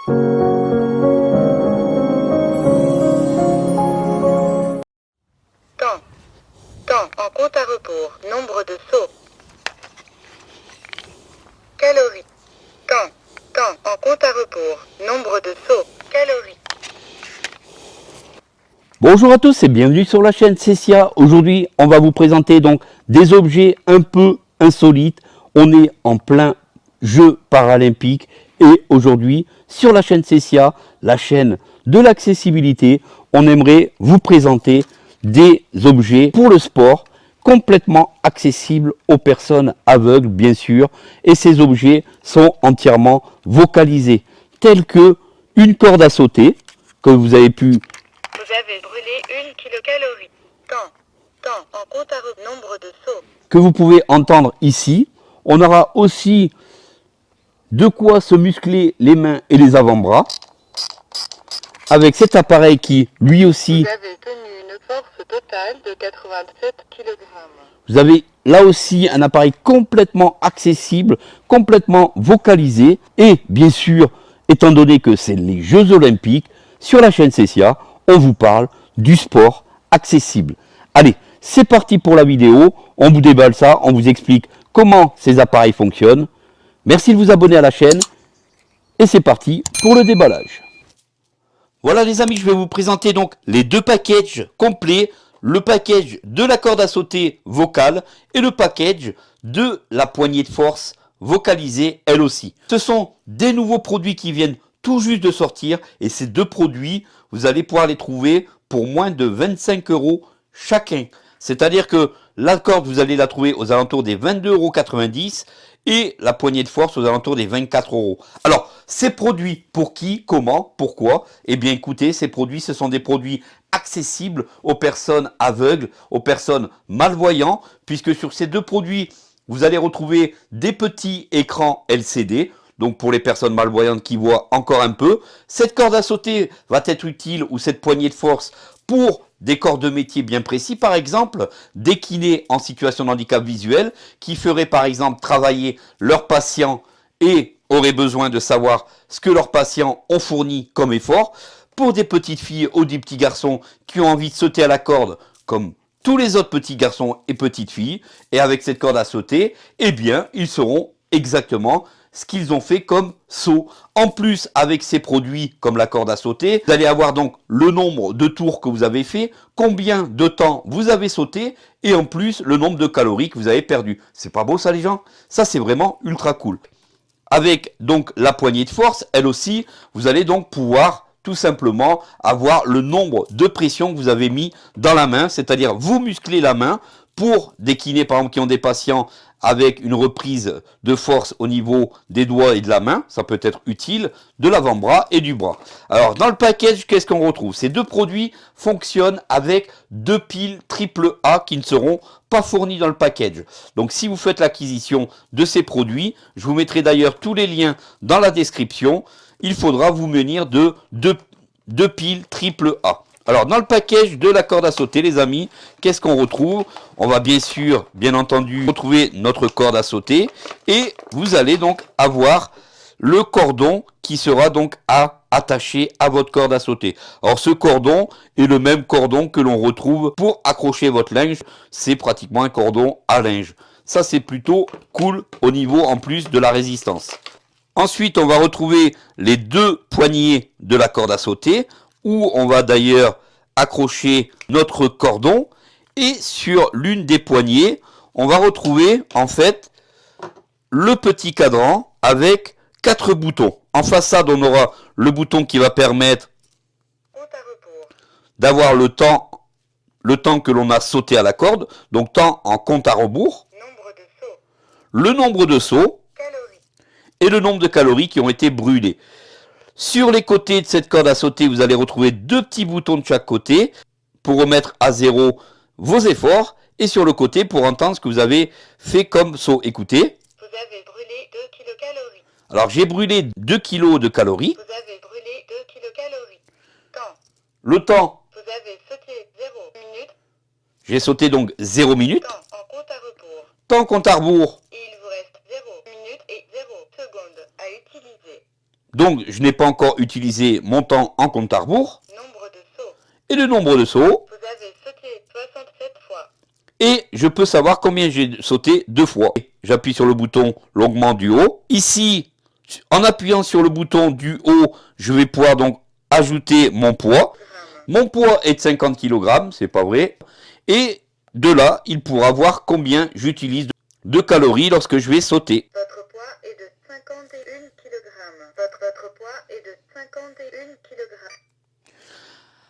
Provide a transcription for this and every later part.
Temps. Temps en compte à rebours. Nombre de sauts. Calories. Temps. Temps en compte à rebours. Nombre de sauts. Calories. Bonjour à tous et bienvenue sur la chaîne Cessia. Aujourd'hui, on va vous présenter donc des objets un peu insolites. On est en plein jeu paralympique et aujourd'hui, sur la chaîne Cessia, la chaîne de l'accessibilité, on aimerait vous présenter des objets pour le sport complètement accessibles aux personnes aveugles, bien sûr. Et ces objets sont entièrement vocalisés, tels que une corde à sauter que vous avez pu Vous avez brûlé 1 kilocalorie. Temps. Temps en compte à rebours. Nombre de sauts. que vous pouvez entendre ici. On aura aussi de quoi se muscler les mains et les avant-bras avec cet appareil qui lui aussi, Vous avez tenu une force totale de 87 kg. vous avez là aussi un appareil complètement accessible, complètement vocalisé et bien sûr, étant donné que c'est les Jeux Olympiques, sur la chaîne Cessia, on vous parle du sport accessible. Allez, c'est parti pour la vidéo, on vous déballe ça, on vous explique comment ces appareils fonctionnent. Merci de vous abonner à la chaîne et c'est parti pour le déballage. Voilà les amis, je vais vous présenter donc les deux packages complets, le package de la corde à sauter vocale et le package de la poignée de force vocalisée elle aussi. Ce sont des nouveaux produits qui viennent tout juste de sortir et ces deux produits, vous allez pouvoir les trouver pour moins de 25 € chacun. C'est-à-dire que la corde, vous allez la trouver aux alentours des 22,90 € et la poignée de force aux alentours des 24 €. Alors, ces produits, pour qui, comment, pourquoi? Eh bien, écoutez, ces produits, ce sont des produits accessibles aux personnes aveugles, aux personnes malvoyantes, puisque sur ces deux produits, vous allez retrouver des petits écrans LCD. Donc pour les personnes malvoyantes qui voient encore un peu, cette corde à sauter va être utile ou cette poignée de force pour des corps de métier bien précis, par exemple des kinés en situation de handicap visuel qui feraient par exemple travailler leurs patients et auraient besoin de savoir ce que leurs patients ont fourni comme effort, pour des petites filles ou des petits garçons qui ont envie de sauter à la corde comme tous les autres petits garçons et petites filles, et avec cette corde à sauter, eh bien ils seront exactement ce qu'ils ont fait comme saut. En plus, avec ces produits comme la corde à sauter, vous allez avoir donc le nombre de tours que vous avez fait, combien de temps vous avez sauté, et en plus le nombre de calories que vous avez perdu. C'est pas beau ça les gens? Ça c'est vraiment ultra cool. Avec donc la poignée de force, elle aussi, vous allez donc pouvoir tout simplement avoir le nombre de pressions que vous avez mis dans la main, c'est-à-dire vous musclez la main pour des kinés par exemple qui ont des patients avec une reprise de force au niveau des doigts et de la main, ça peut être utile, de l'avant-bras et du bras. Alors dans le package, qu'est-ce qu'on retrouve? Ces deux produits fonctionnent avec deux piles AAA qui ne seront pas fournies dans le package. Donc si vous faites l'acquisition de ces produits, je vous mettrai d'ailleurs tous les liens dans la description, il faudra vous munir de deux piles AAA. Alors, dans le package de la corde à sauter, les amis, qu'est-ce qu'on retrouve? On va bien sûr, bien entendu, retrouver notre corde à sauter. Et vous allez donc avoir le cordon qui sera donc attaché à votre corde à sauter. Alors, ce cordon est le même cordon que l'on retrouve pour accrocher votre linge. C'est pratiquement un cordon à linge. Ça, c'est plutôt cool au niveau, en plus, de la résistance. Ensuite, on va retrouver les deux poignées de la corde à sauter, où on va d'ailleurs accrocher notre cordon. Et sur l'une des poignées, on va retrouver en fait le petit cadran avec 4 boutons. En façade, on aura le bouton qui va permettre d'avoir le temps que l'on a sauté à la corde, donc temps en compte à rebours, le nombre de sauts et le nombre de calories qui ont été brûlées. Sur les côtés de cette corde à sauter, vous allez retrouver deux petits boutons de chaque côté pour remettre à zéro vos efforts. Et sur le côté pour entendre ce que vous avez fait comme saut. Écoutez. Vous avez brûlé 2 kilocalories. Alors j'ai brûlé 2 kg de calories. Vous avez brûlé 2 kilocalories. Temps. Le temps. Vous avez sauté 0 minutes. J'ai sauté donc 0 minutes. Temps en compte à rebours. Temps compte à rebours. Il vous reste 0 minutes et 0 secondes à utiliser. Donc, je n'ai pas encore utilisé mon temps en compte à rebours. Nombre de sauts. Et le nombre de sauts. Vous avez sauté 67 fois. Et je peux savoir combien j'ai sauté 2 fois. J'appuie sur le bouton longuement du haut. Ici, en appuyant sur le bouton du haut, je vais pouvoir donc ajouter mon poids. Mon poids est de 50 kg, c'est pas vrai. Et de là, il pourra voir combien j'utilise de calories lorsque je vais sauter. Votre poids est de 51 kg. Votre poids est de 51 kg.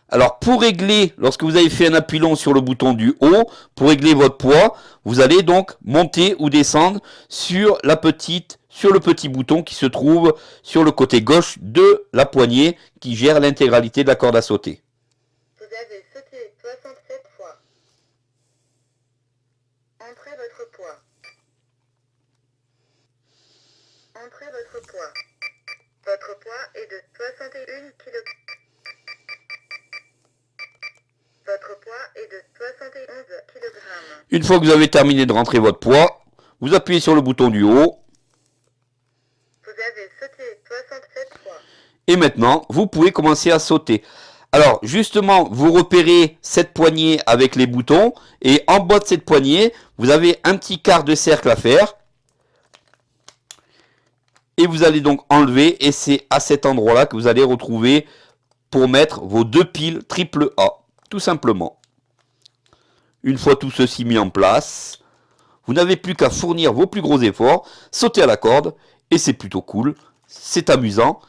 Alors pour régler, lorsque vous avez fait un appui long sur le bouton du haut, pour régler votre poids, vous allez donc monter ou descendre sur le petit bouton qui se trouve sur le côté gauche de la poignée qui gère l'intégralité de la corde à sauter. Vous avez sauté 67 fois. Entrez votre poids. Entrez votre poids. Votre poids est de 61 kg. Votre poids est de 71 kg. Une fois que vous avez terminé de rentrer votre poids, vous appuyez sur le bouton du haut. Vous avez sauté 67 fois. Et maintenant, vous pouvez commencer à sauter. Alors, justement, vous repérez cette poignée avec les boutons. Et en bas de cette poignée, vous avez un petit quart de cercle à faire. Et vous allez donc enlever. Et c'est à cet endroit-là que vous allez retrouver pour mettre vos 2 piles triple A. Tout simplement. Une fois tout ceci mis en place, vous n'avez plus qu'à fournir vos plus gros efforts, sauter à la corde, et c'est plutôt cool, c'est amusant,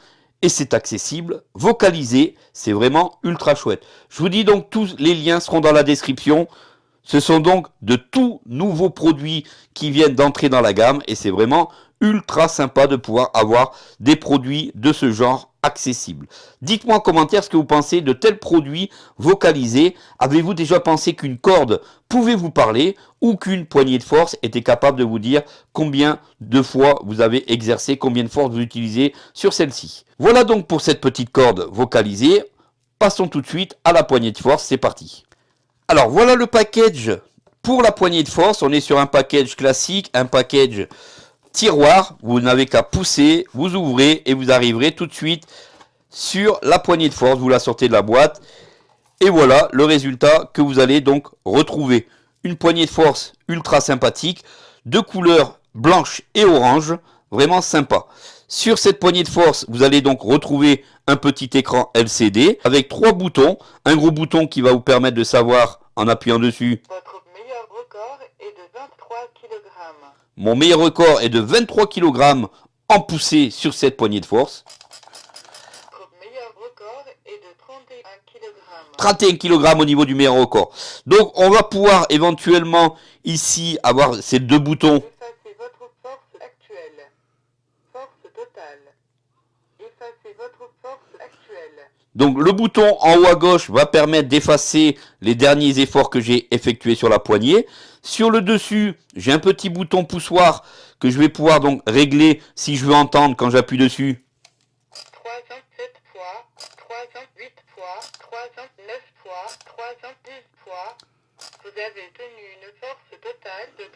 et c'est accessible. Vocaliser, c'est vraiment ultra chouette. Je vous dis donc, tous les liens seront dans la description. Ce sont donc de tout nouveaux produits qui viennent d'entrer dans la gamme, et c'est vraiment ultra sympa de pouvoir avoir des produits de ce genre accessibles. Dites-moi en commentaire ce que vous pensez de tels produits vocalisés. Avez-vous déjà pensé qu'une corde pouvait vous parler ou qu'une poignée de force était capable de vous dire combien de fois vous avez exercé, combien de force vous utilisez sur celle-ci? Voilà donc pour cette petite corde vocalisée. Passons tout de suite à la poignée de force, c'est parti. Alors voilà le package pour la poignée de force. On est sur un package classique, un package tiroir. Vous n'avez qu'à pousser, vous ouvrez et vous arriverez tout de suite sur la poignée de force. Vous la sortez de la boîte et voilà le résultat que vous allez donc retrouver. Une poignée de force ultra sympathique, de couleur blanche et orange, vraiment sympa. Sur cette poignée de force, vous allez donc retrouver un petit écran LCD avec 3 boutons. Un gros bouton qui va vous permettre de savoir en appuyant dessus. Votre meilleur record est de 23 kg. Mon meilleur record est de 23 kg en poussée sur cette poignée de force. Votre meilleur record est de 31 kg. 31 kg au niveau du meilleur record. Donc on va pouvoir éventuellement ici avoir ces 2 boutons. Effacez votre force actuelle. Force totale. Effacez votre force actuelle. Donc le bouton en haut à gauche va permettre d'effacer les derniers efforts que j'ai effectués sur la poignée. Sur le dessus, j'ai un petit bouton poussoir que je vais pouvoir donc régler si je veux entendre quand j'appuie dessus. 307 fois, 308 fois, 309 fois, 310 fois. Vous avez tenu une force totale de 3724,5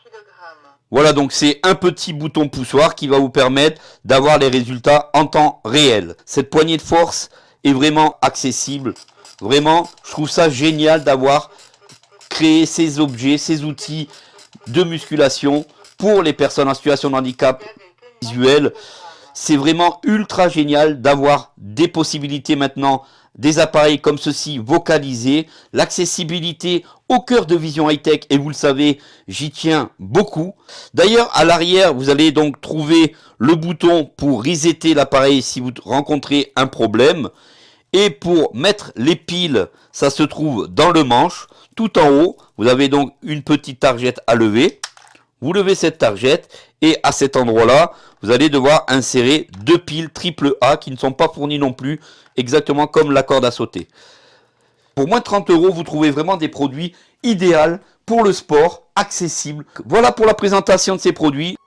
kg. Voilà, donc c'est un petit bouton poussoir qui va vous permettre d'avoir les résultats en temps réel. Cette poignée de force est vraiment accessible. Vraiment, je trouve ça génial d'avoir créé ces objets, ces outils de musculation pour les personnes en situation de handicap visuel. C'est vraiment ultra génial d'avoir des possibilités maintenant, des appareils comme ceci vocalisés, l'accessibilité au cœur de Vision High-Tech, et vous le savez, j'y tiens beaucoup. D'ailleurs, à l'arrière, vous allez donc trouver le bouton pour resetter l'appareil si vous rencontrez un problème. Et pour mettre les piles, ça se trouve dans le manche. Tout en haut, vous avez donc une petite targette à lever. Vous levez cette targette et à cet endroit-là, vous allez devoir insérer 2 piles triple A qui ne sont pas fournies non plus, exactement comme la corde à sauter. Pour moins de 30 €, vous trouvez vraiment des produits idéaux pour le sport, accessibles. Voilà pour la présentation de ces produits.